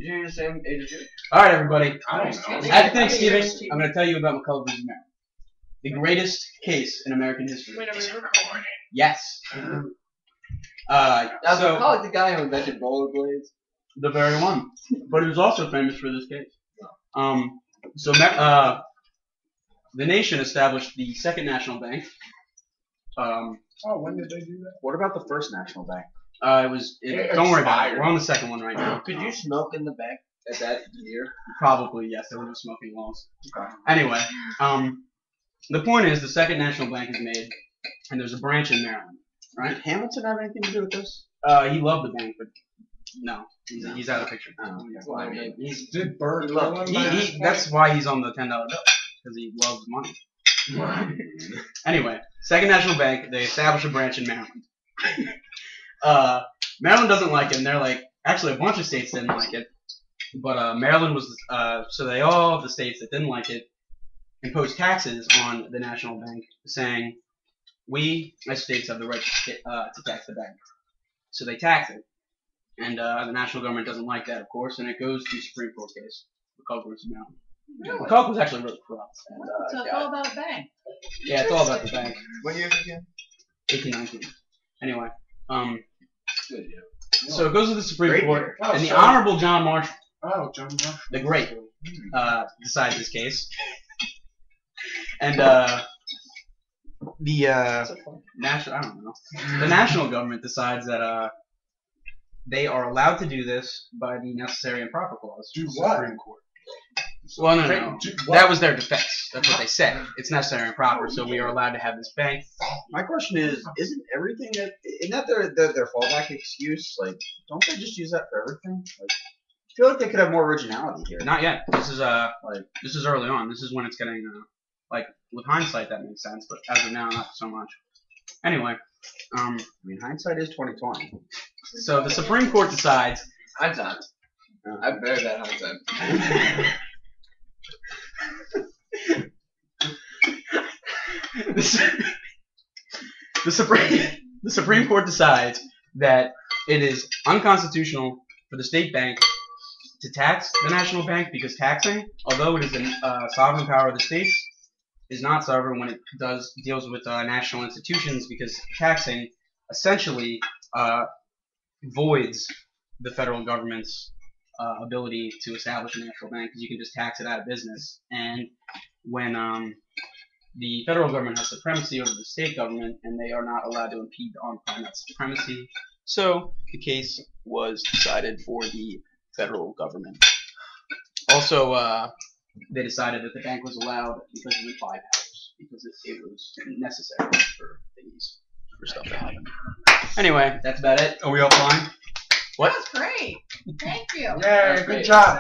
You're the same age as you? Alright, everybody. I don't know. Happy Thanksgiving. I'm going to tell you about McCulloch v. Maryland. The greatest case in American history. Yes. Now, McCulloch the guy who invented rollerblades? The very one. But he was also famous for this case. The nation established the Second National Bank. When did they do that? What about the First National Bank? Don't worry about it. We're on the second one right now. Could you smoke in the bank at that year? Probably, yes. There were no smoking laws. Anyway, the point is the Second National Bank is made, and there's a branch in Maryland. Right? Did Hamilton have anything to do with this? He loved the bank, but no, he's out of the picture. Well, I mean, Did Bird That's why he's on the $10 bill, because he loves money. Anyway, Second National Bank, they established a branch in Maryland. Maryland doesn't like it, and they're like, actually a bunch of states didn't like it, but Maryland was, so all of the states that didn't like it imposed taxes on the National Bank, saying, we, as states, have the right to tax the bank. So they tax it. And the national government doesn't like that, of course, and it goes to a Supreme Court case. McCulloch v. Maryland. Really? McCulloch was actually really corrupt. And, So it's all about a bank. yeah, it's all about the bank. What year again? 1819. Anyway, Good, yeah. so it goes to the Supreme Great Court, year. and the Honorable John Marshall, John Marshall. the Great, decides this case. And the national government decides that they are allowed to do this by the necessary and proper clause. Do what? Supreme Court. Well, no. That was their defense. That's what they said. It's necessary and proper, so we are allowed to have this bank. My question is, isn't that their fallback excuse? Like, don't they just use that for everything? Like, I feel like they could have more originality here. Not yet. This is this is early on. This is when it's getting like with hindsight that makes sense, but as of now, not so much. Anyway, I mean, hindsight is 20/20. So the Supreme Court decides. Hindsight. I bear that hindsight. The Supreme Court decides that it is unconstitutional for the state bank to tax the national bank because taxing, although it is a sovereign power of the states, is not sovereign when it deals with national institutions, because taxing essentially voids the federal government's ability to establish a national bank, because you can just tax it out of business. And when the federal government has supremacy over the state government, and they are not allowed to impede on that supremacy, so the case was decided for the federal government. Also, they decided that the bank was allowed because of the 5 hours, because it was necessary for stuff to happen. Anyway, that's about it. Are we all fine? What? That's great. Thank you. Yeah, good job.